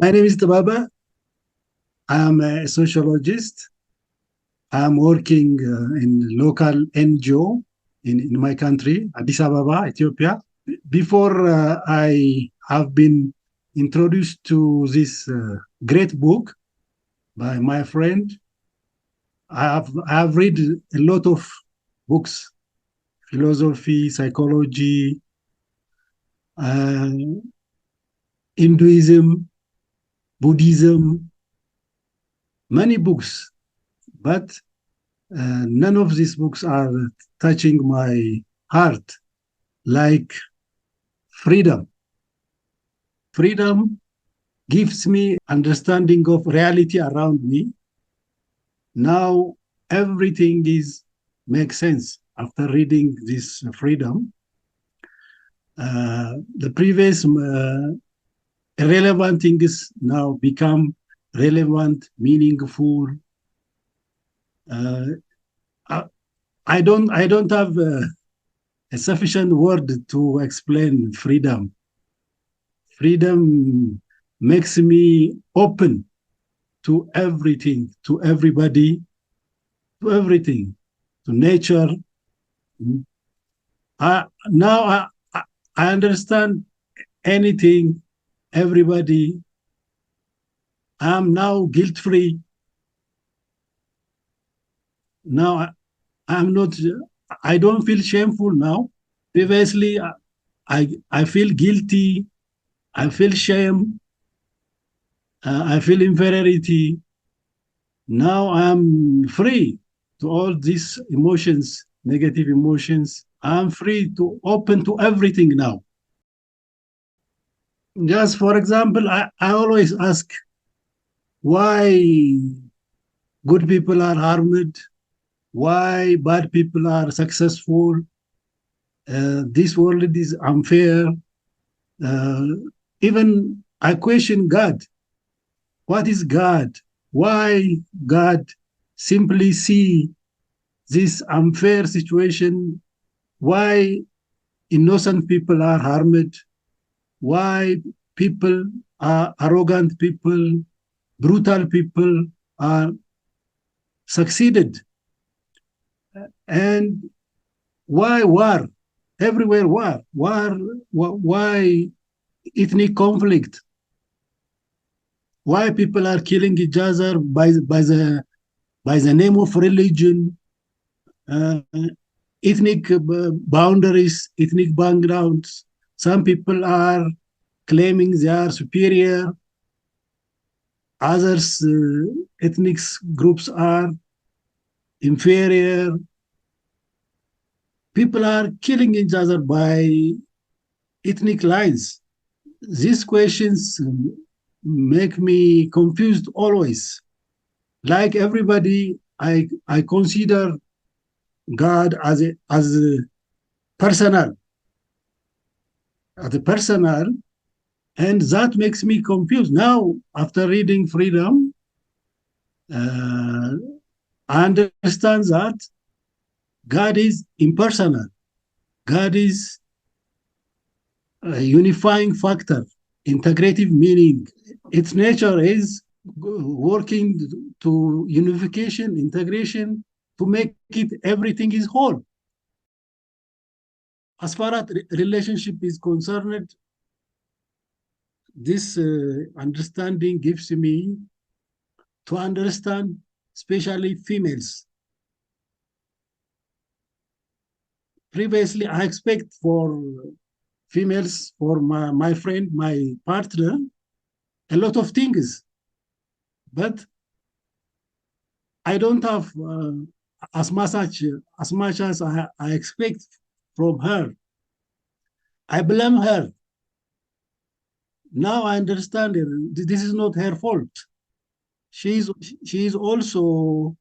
My name is Tababa. I am a sociologist. I am working in local NGO in my country, Addis Ababa, Ethiopia. Before I have been introduced to this great book by my friend, I have read a lot of books, philosophy, psychology, uh, Hinduism, Buddhism, many books, but none of these books are touching my heart like freedom. Freedom gives me understanding of reality around me. Now everything is makes sense after reading this freedom. The previous irrelevant things now become relevant, meaningful. Uh, I, I don't have a sufficient word to explain freedom. Freedom makes me open to everything, to everybody, to everything, to nature. Now I understand anything, everybody. I'm now guilt free. Now I'm not. I don't feel shameful now. Previously, I feel guilty. I feel shame. I feel inferiority. Now I'm free to all these emotions, negative emotions. I'm free to open to everything now. Just for example, I always ask why good people are harmed, why bad people are successful. This world is unfair. Uh, Even I question God. What is God? Why God simply see this unfair situation? Why innocent people are harmed? Why people are arrogant people, brutal people are succeeded? And why war? Everywhere war. War. Why ethnic conflict? Why people are killing each other by the name of religion, uh, ethnic boundaries, ethnic backgrounds? Some people are claiming they are superior. Others ethnic groups are inferior. People are killing each other by ethnic lines. These questions make me confused always. Like everybody, I consider God as a personal, personal, and that makes me confused. Now, after reading Freedom, uh, I understand that God is impersonal. God is a unifying factor, integrative meaning. Its nature is working to unification, integration, to make it everything is whole. As far as relationship is concerned, this understanding gives me to understand, especially females. Previously, I expect for females, for my friend, my partner, a lot of things, but I don't have as much as I expect from her. I blame her. Now I understand it. This is not her fault. She's also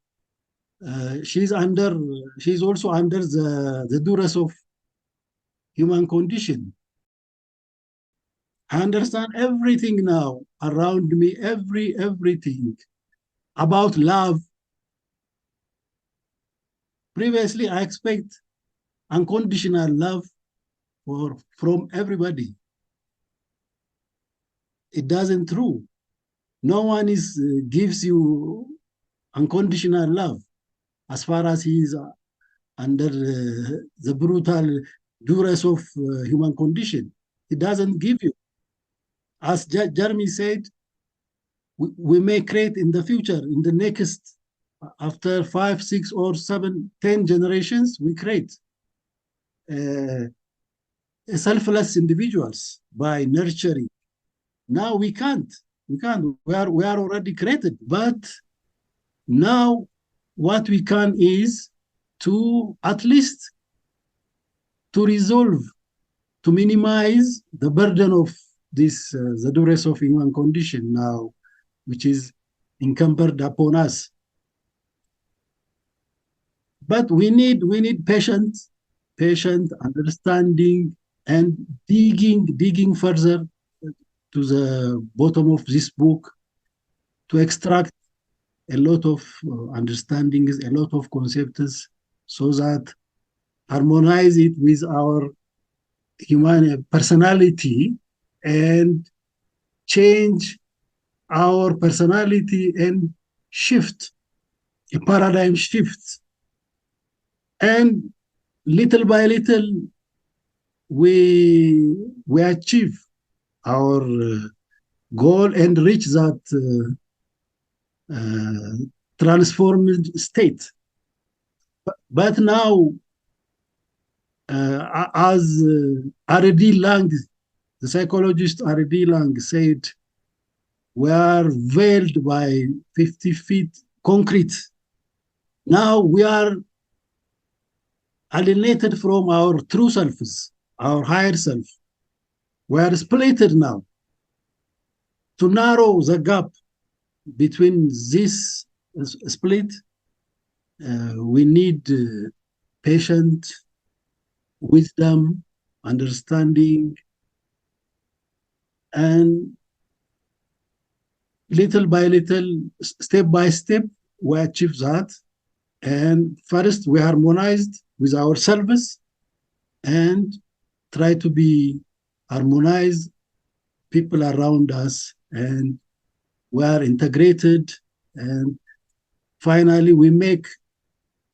she's under she's also under the duress of human condition. I understand everything now around me, everything about love. Previously, I expect unconditional love from everybody. It doesn't true. No one is gives you unconditional love as far as he is under the brutal duress of human condition. It doesn't give you. As Jeremy said, we may create in the future, in the next, after 5, 6, or 7, 10 generations, we create uh, selfless individuals by nurturing. Now we can't. We can't. We are already created. But now what we can is to at least to resolve, to minimize the burden of this, the duress of human condition now, which is incumbent upon us. But we need patient understanding, and digging further to the bottom of this book to extract a lot of understandings, a lot of concepts, so that harmonize it with our human personality and change our personality and shift a paradigm shift. And little by little, we achieve our goal and reach that transformed state. But now, as R.D. Lang, the psychologist R.D. Lang said, we are veiled by 50 feet concrete. Now we are alienated from our true selves, our higher self. We are splitted now. To narrow the gap between this split, we need patient wisdom, understanding, and little by little, step by step, we achieve that. And first, we harmonized with ourselves and try to be harmonized people around us, and we are integrated, and finally we make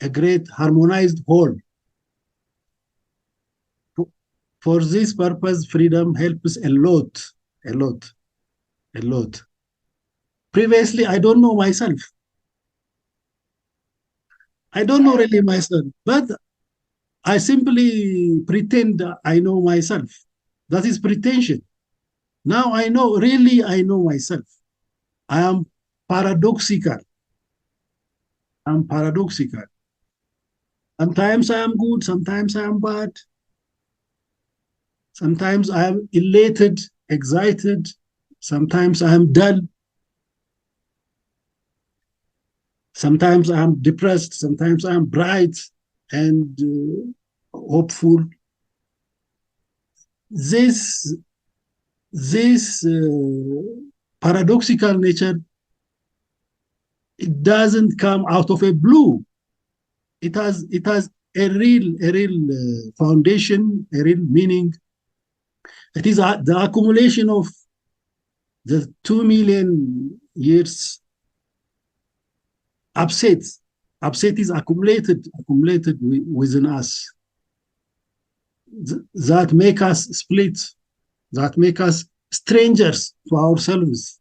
a great harmonized whole. For this purpose, freedom helps a lot, a lot, a lot. Previously, I don't know myself. I don't know really myself, but I simply pretend I know myself. That is pretension. Now I know, really, I know myself. I am paradoxical. I'm paradoxical. Sometimes I am good, sometimes I am bad. Sometimes I am elated, excited. Sometimes I am dull. Sometimes I am depressed. Sometimes I am bright and hopeful. This paradoxical nature, it doesn't come out of a blue. It has a real foundation, a real meaning. It is the accumulation of the 2 million years upset. Upset is accumulated within us, that make us split, that make us strangers to ourselves.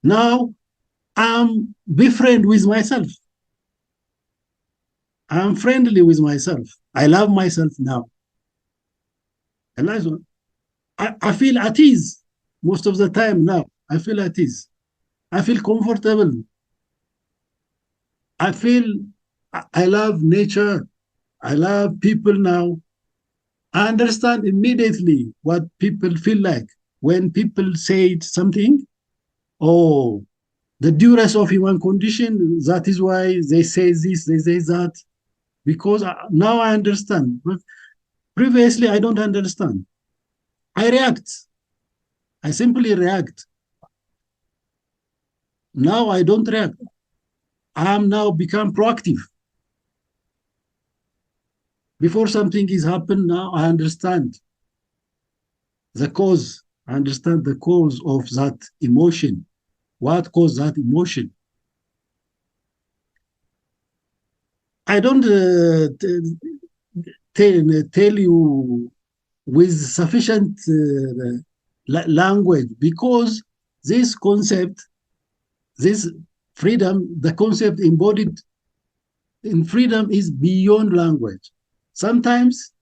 Now I'm befriend with myself. I'm friendly with myself. I love myself now. And I feel at ease most of the time now. I feel at ease. I feel comfortable. I feel I love nature. I love people now. I understand immediately what people feel like when people say something. Oh, the duress of human condition, that is why they say this, they say that. Because now I understand. But previously, I don't understand. I react. I simply react. Now I don't react. I am now become proactive. Before something is happened, now I understand the cause. understand the cause of that emotion. What caused that emotion? I don't tell you with sufficient language because this concept, this freedom, the concept embodied in freedom is beyond language. Sometimes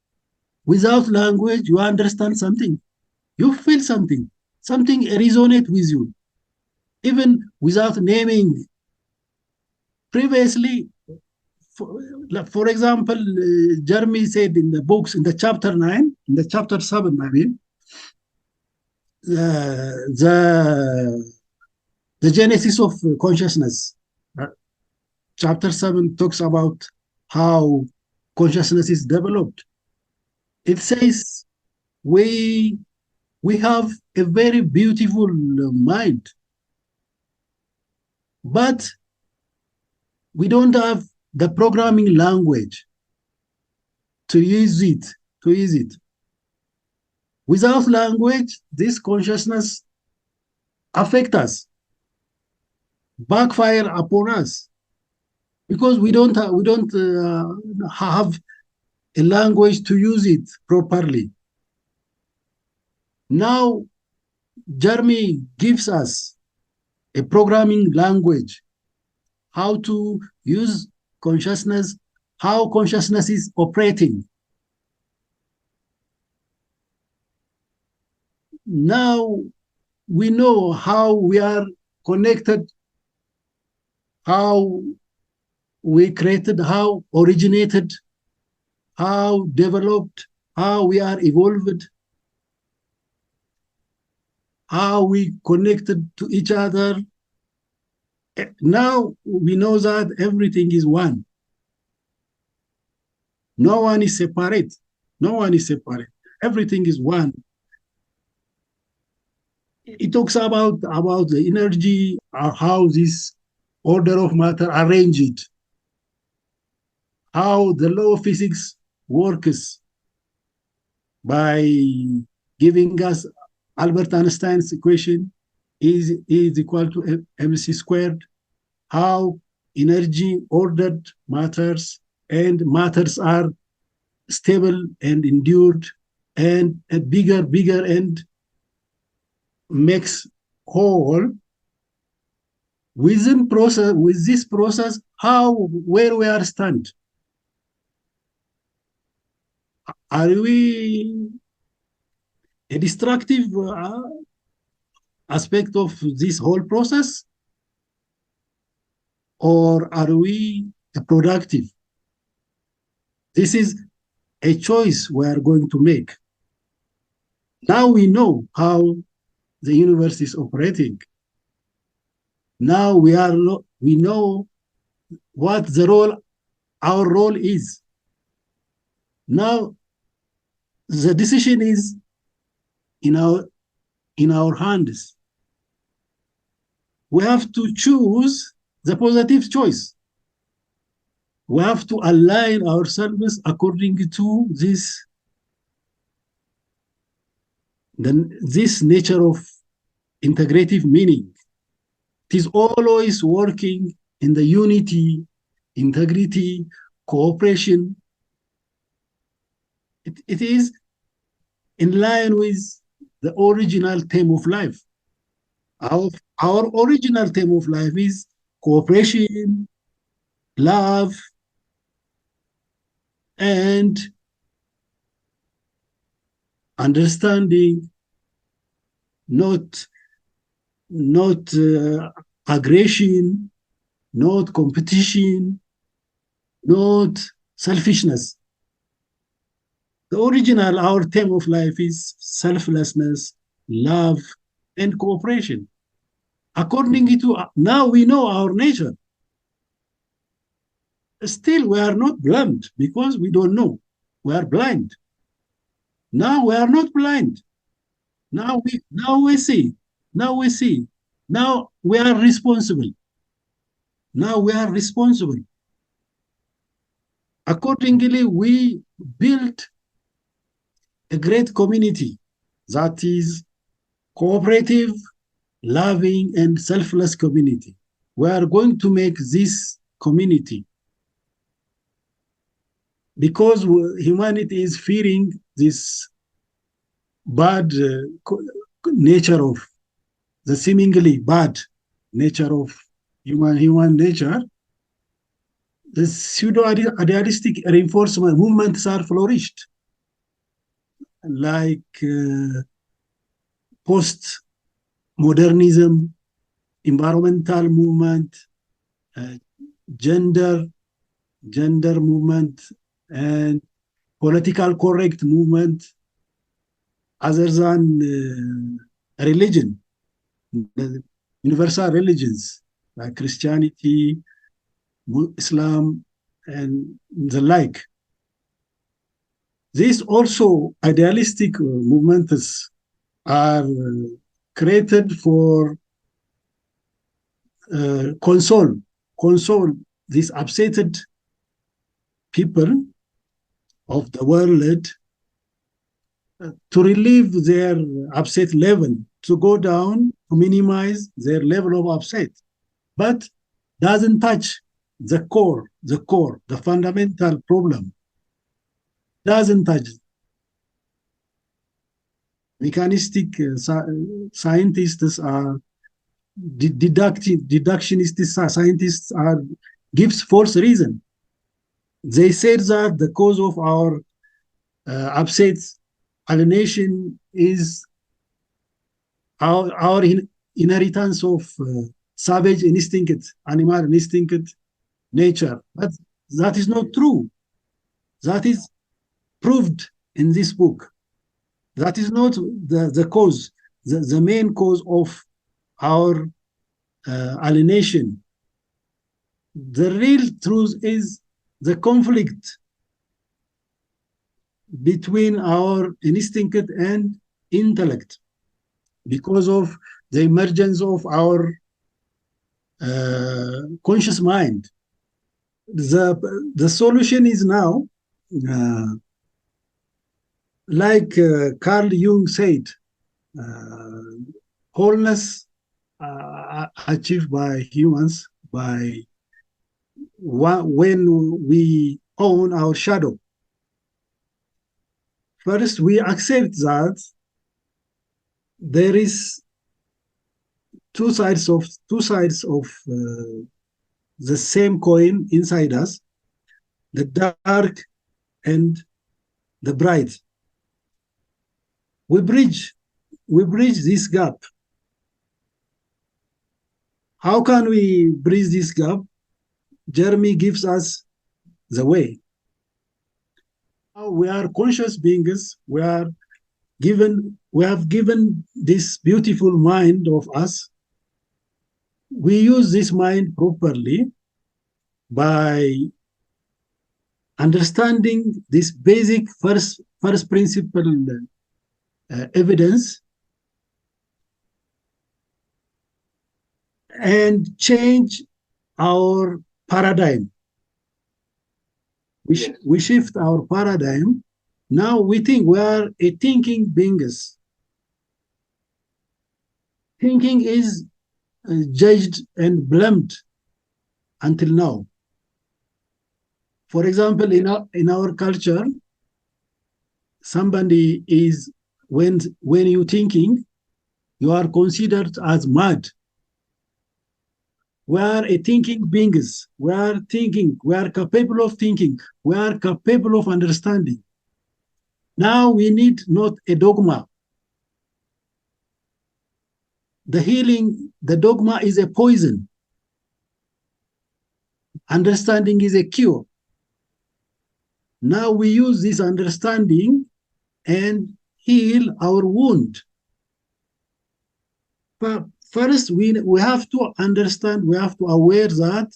without language, you understand something, you feel something, something resonates with you, even without naming. Previously, for example, Jeremy said in the books, in the chapter 9, in the chapter 7, I mean, the the genesis of consciousness. Uh, Chapter 7 talks about how consciousness is developed. It says we we have a very beautiful mind, but we don't have the programming language to use it, to use it. Without language, this consciousness affect us, backfire upon us, because we don't have a language to use it properly. Now, Jeremy gives us a programming language, how to use consciousness, how consciousness is operating. Now we know how we are connected, how we created, how originated, how developed, how we are evolved, how we connected to each other. Now we know that everything is one. No one is separate. No one is separate. Everything is one. It talks about the energy, how this order of matter arranged, how the law of physics works by giving us Albert Einstein's equation is equal to mc squared, how energy ordered matters and matters are stable and endured and a bigger and makes whole within process with this process how where we are stand. Are we a destructive aspect of this whole process, or are we productive? This is a choice we are going to make. Now we know how the universe is operating. Now we know what the role, our role is. Now the decision is in our hands. We have to choose the positive choice. We have to align ourselves according to this nature of integrative meaning. It is always working in the unity, integrity, cooperation. It is in line with the original theme of life. Our, our original theme of life is cooperation, love, and understanding, not aggression, not competition, not selfishness. The original, our theme of life is selflessness, love, and cooperation. According to now we know our nature. Still, we are not blind because we don't know. We are blind. Now we are not blind. Now we see. Now we see. Now we are responsible. Now we are responsible. Accordingly, we built a great community that is cooperative, loving, and selfless community. We are going to make this community because humanity is fearing this bad nature of the seemingly bad nature of human nature. The pseudo-idealistic reinforcement movements are flourished, like post-modernism, environmental movement, uh, gender movement, and political correct movement, other than religion, universal religions like Christianity, Islam, and the like. These also idealistic movements are created for console these upsetted people of the world to relieve their upset level, to go down, to minimize their level of upset, but doesn't touch the core, the fundamental problem. Doesn't touch. Mechanistic scientists are deductionist scientists are gives false reason. They said that the cause of our upset alienation is our inheritance of savage instinct, animal instinct, nature. But that is not true. That is proved in this book. That is not the cause, the main cause of our alienation. The real truth is the conflict between our instinct and intellect because of the emergence of our conscious mind. The solution is now, like Carl Jung said, wholeness achieved by humans by when we own our shadow. First, we accept that there is two sides of the same coin inside us, the dark and the bright. We bridge this gap. How can we bridge this gap? Jeremy gives us the way. We are conscious beings. We have given this beautiful mind of us. We use this mind properly by understanding this basic first principle evidence and change our paradigm. We shift our paradigm. Now we think we are a thinking beings. Thinking is judged and blamed until now. For example, in our culture, somebody is when you thinking, you are considered as mad. We are a thinking beings. We are thinking. We are capable of thinking. We are capable of understanding. Now we need not a dogma. The healing, the dogma is a poison. Understanding is a cure. Now we use this understanding and heal our wound. But first, we have to understand, we have to aware that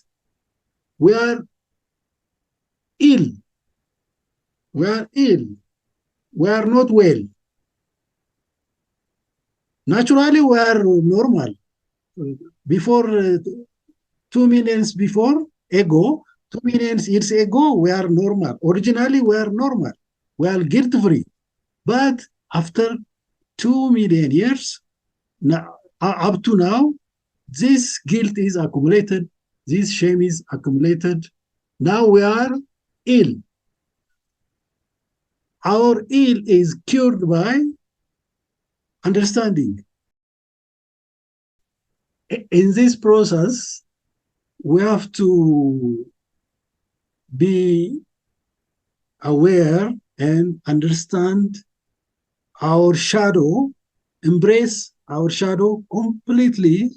we are ill. We are ill. We are not well. Naturally, we are normal. Before 2 million before ago, 2 million years ago, we are normal. Originally, we are normal. We are guilt-free. But after 2 million years, Now, up to now, this guilt is accumulated, this shame is accumulated. Now we are ill. Our ill is cured by understanding. In this process, we have to be aware and understand our shadow, embrace our shadow completely,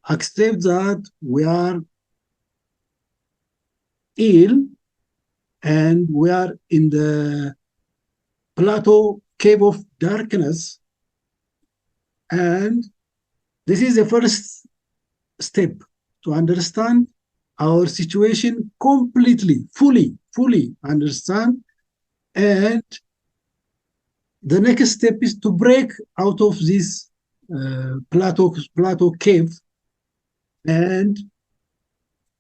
accept that we are ill and we are in the plateau cave of darkness. And this is the first step to understand our situation completely, fully understand. And the next step is to break out of this plateau cave and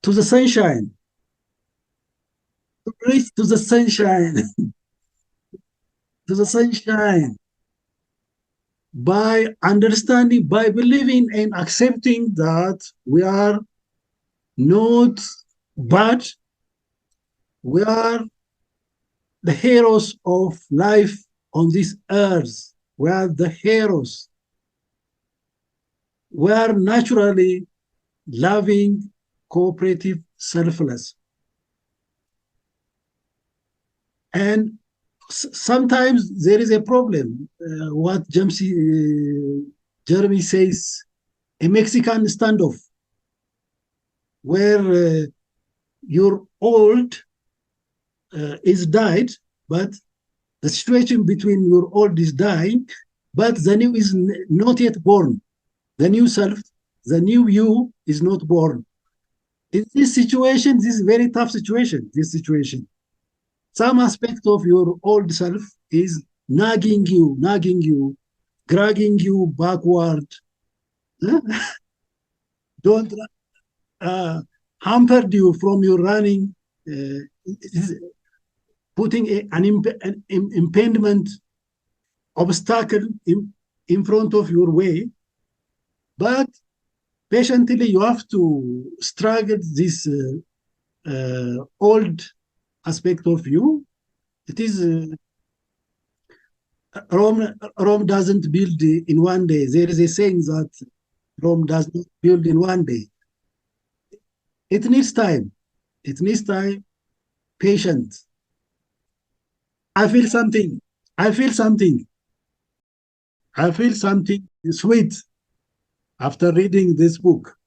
to the sunshine, to reach to the sunshine, to the sunshine by understanding, by believing and accepting that we are not bad, we are the heroes of life on this earth. We are the heroes. We are naturally loving, cooperative, selfless. And sometimes there is a problem. What Jeremy says, a Mexican standoff, where your old is died, but the situation between your old is dying, but the new is not yet born. The new self, the new you is not born. In this situation, this is a very tough situation, this situation. Some aspect of your old self is nagging you, dragging you backward. Don't hampered you from your running, putting an impediment, obstacle in front of your way. But patiently, you have to struggle this old aspect of you. It is Rome doesn't build in one day. There is a saying that Rome does not build in one day. It needs time. It needs time, patience. I feel something. I feel something. I feel something sweet after reading this book.